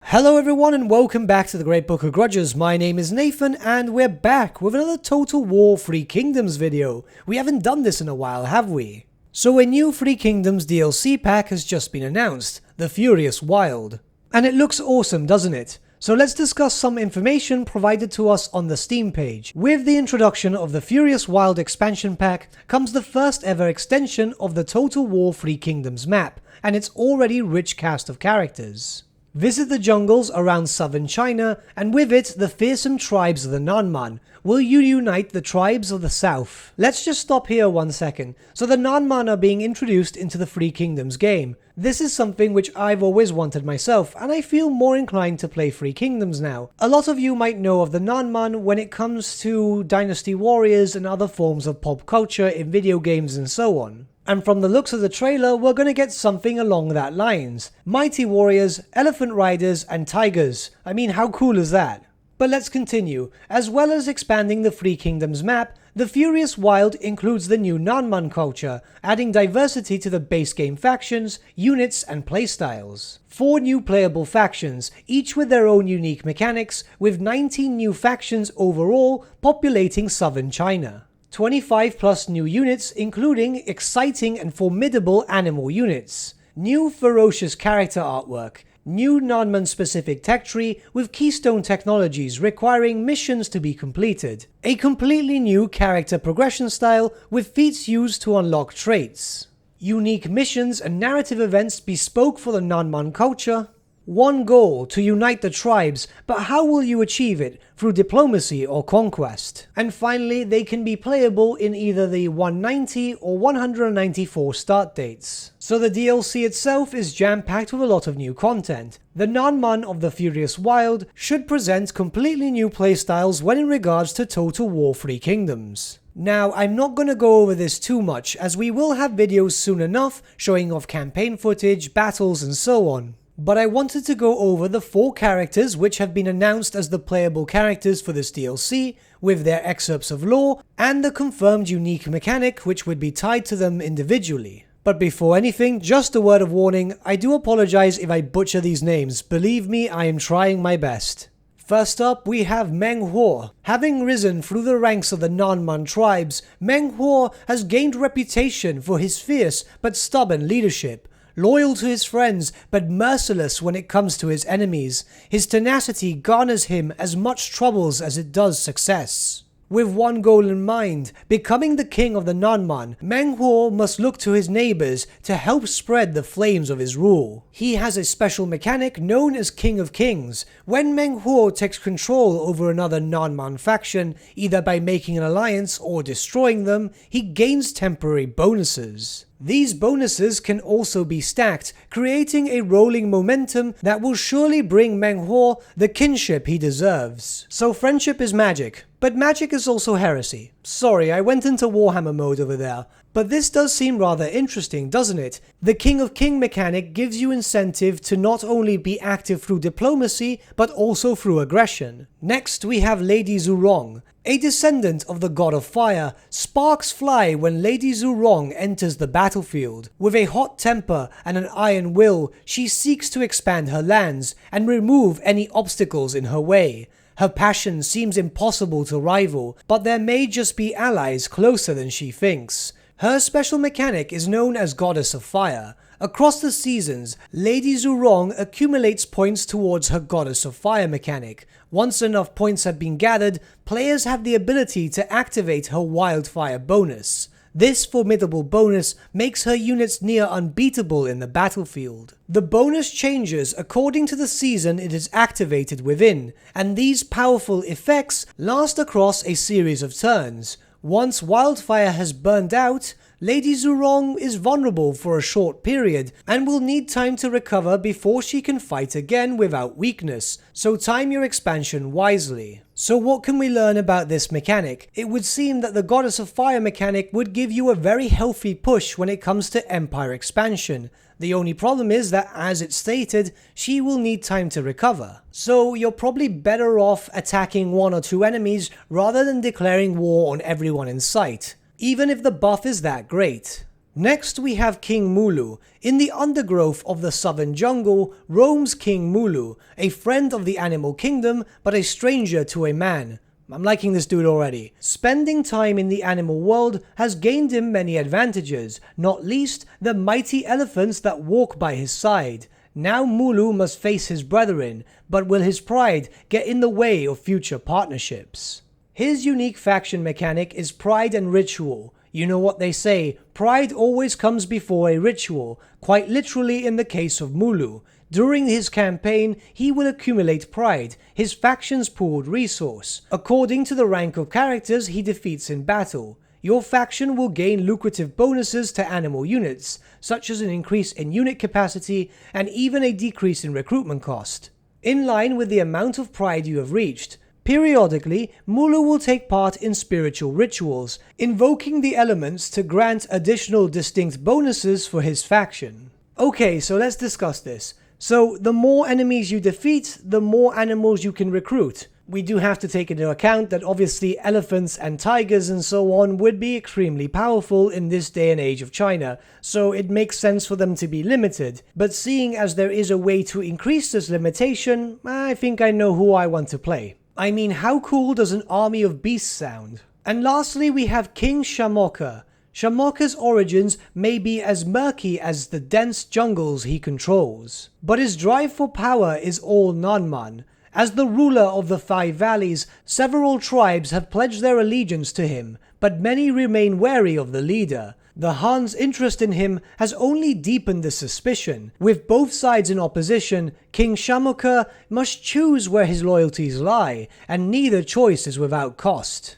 Hello everyone and welcome back to the Great Book of Grudges. My name is Nathan and we're back with another Total War Three Kingdoms video. We haven't done this in a while, have we? So a new Three Kingdoms DLC pack has just been announced, the Furious Wild. And it looks awesome, doesn't it? So let's discuss some information provided to us on the Steam page. With the introduction of the Furious Wild expansion pack comes the first ever extension of the Total War Three Kingdoms map, and its already rich cast of characters. Visit the jungles around southern China, and with it, the fearsome tribes of the Nanman. Will you unite the tribes of the south? Let's just stop here 1 second. So the Nanman are being introduced into the Three Kingdoms game. This is something which I've always wanted myself, and I feel more inclined to play Three Kingdoms now. A lot of you might know of the Nanman when it comes to Dynasty Warriors and other forms of pop culture in video games and so on. And from the looks of the trailer, we're going to get something along that lines. Mighty warriors, elephant riders, and tigers. I mean, how cool is that? But let's continue. As well as expanding the Three Kingdoms map, the Furious Wild includes the new Nanman culture, adding diversity to the base game factions, units, and playstyles. 4 new playable factions, each with their own unique mechanics, with 19 new factions overall populating southern China. 25 plus new units, including exciting and formidable animal units. New ferocious character artwork. New Nanman specific tech tree with keystone technologies requiring missions to be completed. A completely new character progression style with feats used to unlock traits. Unique missions and narrative events bespoke for the Nanman culture. One goal, to unite the tribes, but how will you achieve it? Through diplomacy or conquest? And finally, they can be playable in either the 190 or 194 start dates. So the DLC itself is jam-packed with a lot of new content. The Nanman of the Furious Wild should present completely new playstyles when in regards to Total War Three Kingdoms. Now, I'm not going to go over this too much, as we will have videos soon enough showing off campaign footage, battles and so on. But I wanted to go over the 4 characters which have been announced as the playable characters for this DLC, with their excerpts of lore, and the confirmed unique mechanic which would be tied to them individually. But before anything, just a word of warning, I do apologize if I butcher these names, believe me, I am trying my best. First up, we have Meng Huo. Having risen through the ranks of the Nanman tribes, Meng Huo has gained reputation for his fierce but stubborn leadership. Loyal to his friends, but merciless when it comes to his enemies, his tenacity garners him as much troubles as it does success. With one goal in mind, becoming the king of the Nanman, Meng Huo must look to his neighbors to help spread the flames of his rule. He has a special mechanic known as King of Kings. When Meng Huo takes control over another Nanman faction, either by making an alliance or destroying them, he gains temporary bonuses. These bonuses can also be stacked, creating a rolling momentum that will surely bring Meng Huo the kinship he deserves. So friendship is magic, but magic is also heresy. Sorry, I went into Warhammer mode over there. But this does seem rather interesting, doesn't it? The King of King mechanic gives you incentive to not only be active through diplomacy, but also through aggression. Next, we have Lady Zhurong. A descendant of the god of fire, sparks fly when Lady Zhurong enters the battlefield. With a hot temper and an iron will, she seeks to expand her lands and remove any obstacles in her way. Her passion seems impossible to rival, but there may just be allies closer than she thinks. Her special mechanic is known as Goddess of Fire. Across the seasons, Lady Zhurong accumulates points towards her Goddess of Fire mechanic. Once enough points have been gathered, players have the ability to activate her Wildfire bonus. This formidable bonus makes her units near unbeatable in the battlefield. The bonus changes according to the season it is activated within, and these powerful effects last across a series of turns. Once Wildfire has burned out, Lady Zhurong is vulnerable for a short period and will need time to recover before she can fight again without weakness, so time your expansion wisely. So what can we learn about this mechanic? It would seem that the Goddess of Fire mechanic would give you a very healthy push when it comes to Empire expansion. The only problem is that, as it's stated, she will need time to recover. So you're probably better off attacking 1 or 2 enemies rather than declaring war on everyone in sight, even if the buff is that great. Next we have King Mulu. In the undergrowth of the southern jungle roams King Mulu, a friend of the animal kingdom but a stranger to a man. I'm liking this dude already. Spending time in the animal world has gained him many advantages, not least the mighty elephants that walk by his side. Now Mulu must face his brethren, but will his pride get in the way of future partnerships? His unique faction mechanic is pride and ritual. You know what they say, pride always comes before a ritual, quite literally in the case of Mulu. During his campaign, he will accumulate pride, his faction's pooled resource, according to the rank of characters he defeats in battle. Your faction will gain lucrative bonuses to animal units, such as an increase in unit capacity and even a decrease in recruitment cost, in line with the amount of pride you have reached. Periodically, Mulu will take part in spiritual rituals, invoking the elements to grant additional distinct bonuses for his faction. Okay, so let's discuss this. So, the more enemies you defeat, the more animals you can recruit. We do have to take into account that obviously elephants and tigers and so on would be extremely powerful in this day and age of China, so it makes sense for them to be limited. But seeing as there is a way to increase this limitation, I think I know who I want to play. I mean, how cool does an army of beasts sound? And lastly, we have King Shamoka. Shamoka's origins may be as murky as the dense jungles he controls, but his drive for power is all Nanman. As the ruler of the 5 valleys, several tribes have pledged their allegiance to him, but many remain wary of the leader. The Han's interest in him has only deepened the suspicion. With both sides in opposition, King Shamoka must choose where his loyalties lie, and neither choice is without cost.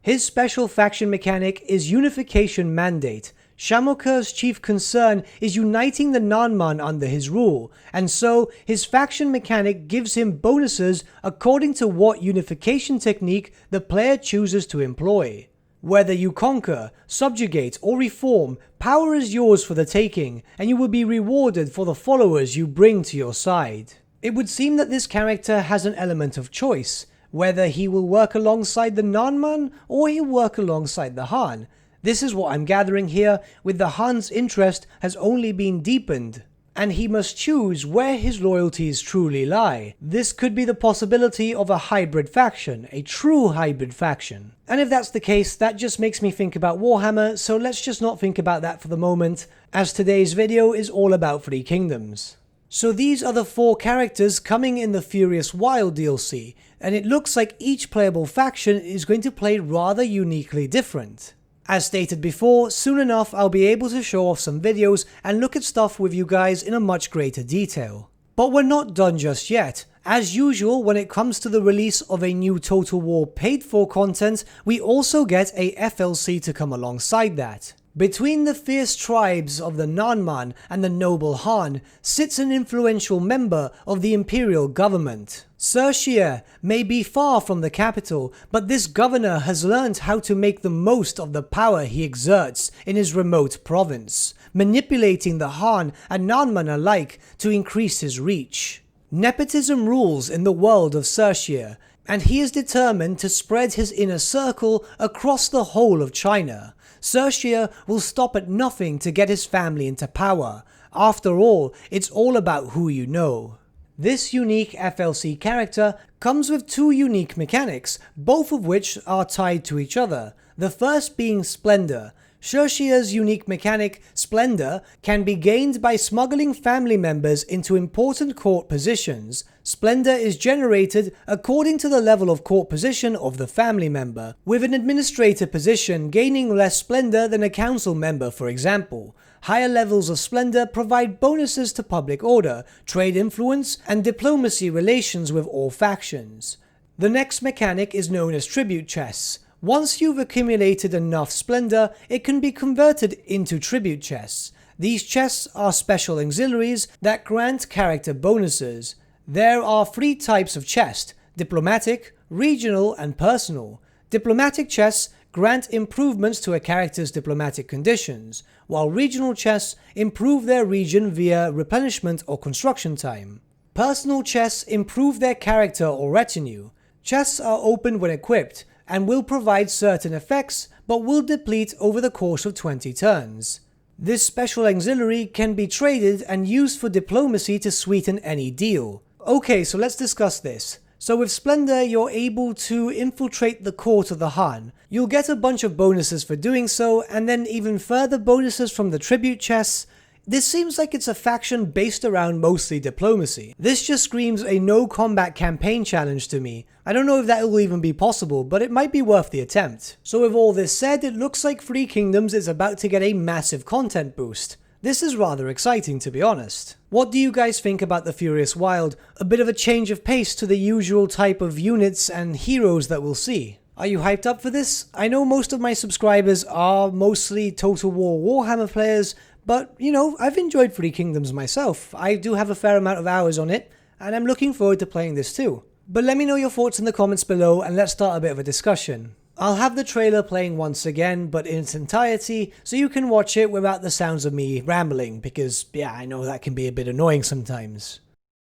His special faction mechanic is Unification Mandate. Shamoka's chief concern is uniting the Nanman under his rule, and so his faction mechanic gives him bonuses according to what unification technique the player chooses to employ. Whether you conquer, subjugate, or reform, power is yours for the taking, and you will be rewarded for the followers you bring to your side. It would seem that this character has an element of choice, whether he will work alongside the Nanman or he'll work alongside the Han. This is what I'm gathering here, with the Han's interest has only been deepened, and he must choose where his loyalties truly lie. This could be the possibility of a hybrid faction, a true hybrid faction. And if that's the case, that just makes me think about Warhammer, so let's just not think about that for the moment, as today's video is all about 3 kingdoms. So these are the 4 characters coming in the Furious Wild DLC, and it looks like each playable faction is going to play rather uniquely different. As stated before, soon enough I'll be able to show off some videos and look at stuff with you guys in a much greater detail. But we're not done just yet. As usual, when it comes to the release of a new Total War paid for content, we also get a FLC to come alongside that. Between the fierce tribes of the Nanman and the noble Han sits an influential member of the imperial government. Shi Xie may be far from the capital, but this governor has learned how to make the most of the power he exerts in his remote province, manipulating the Han and Nanman alike to increase his reach. Nepotism rules in the world of Shi Xie, and he is determined to spread his inner circle across the whole of China. Shi Xie will stop at nothing to get his family into power. After all, it's all about who you know. This unique FLC character comes with 2 unique mechanics, both of which are tied to each other. The first being Splendor. Shi Xie's unique mechanic, Splendor, can be gained by smuggling family members into important court positions. Splendor is generated according to the level of court position of the family member, with an administrator position gaining less splendor than a council member, for example. Higher levels of splendor provide bonuses to public order, trade influence, and diplomacy relations with all factions. The next mechanic is known as tribute chests. Once you've accumulated enough splendor, it can be converted into tribute chests. These chests are special auxiliaries that grant character bonuses. There are 3 types of chest: diplomatic, regional, and personal. Diplomatic chests grant improvements to a character's diplomatic conditions, while regional chests improve their region via replenishment or construction time. Personal chests improve their character or retinue. Chests are opened when equipped, and will provide certain effects, but will deplete over the course of 20 turns. This special auxiliary can be traded and used for diplomacy to sweeten any deal. Okay, so let's discuss this. So with Splendor, you're able to infiltrate the court of the Han. You'll get a bunch of bonuses for doing so, and then even further bonuses from the tribute chests. This seems like it's a faction based around mostly diplomacy. This just screams a no combat campaign challenge to me. I don't know if that will even be possible, but it might be worth the attempt. So with all this said, it looks like Three Kingdoms is about to get a massive content boost. This is rather exciting, to be honest. What do you guys think about the Furious Wild? A bit of a change of pace to the usual type of units and heroes that we'll see. Are you hyped up for this? I know most of my subscribers are mostly Total War Warhammer players, but you know, I've enjoyed Three Kingdoms myself. I do have a fair amount of hours on it, and I'm looking forward to playing this too. But let me know your thoughts in the comments below, and let's start a bit of a discussion. I'll have the trailer playing once again, but in its entirety, so you can watch it without the sounds of me rambling, because yeah, I know that can be a bit annoying sometimes.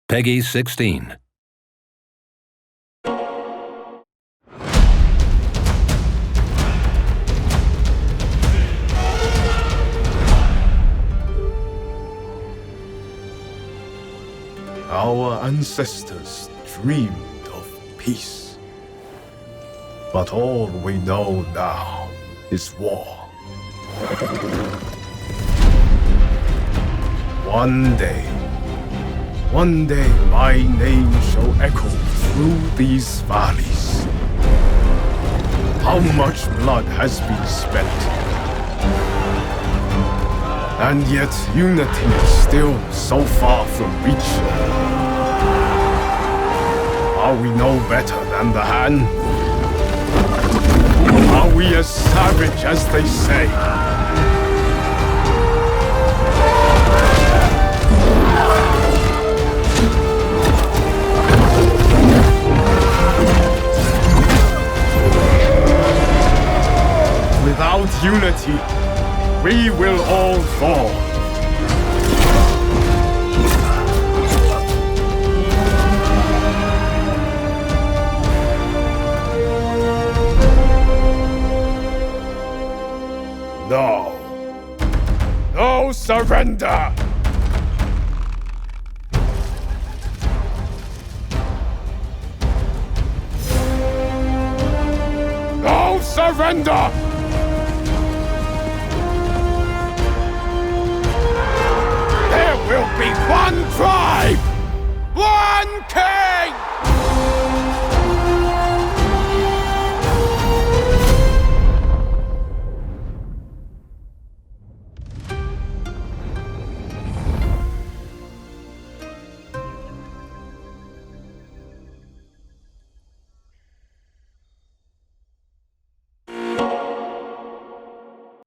Peggy 16. Our ancestors dreamed of peace. But all we know now is war. One day my name shall echo through these valleys. How much blood has been spent? And yet unity is still so far from reach. Are we no better than the Han? Are we as savage as they say? Without unity, we will all fall. No surrender! No surrender! There will be one tribe! One king!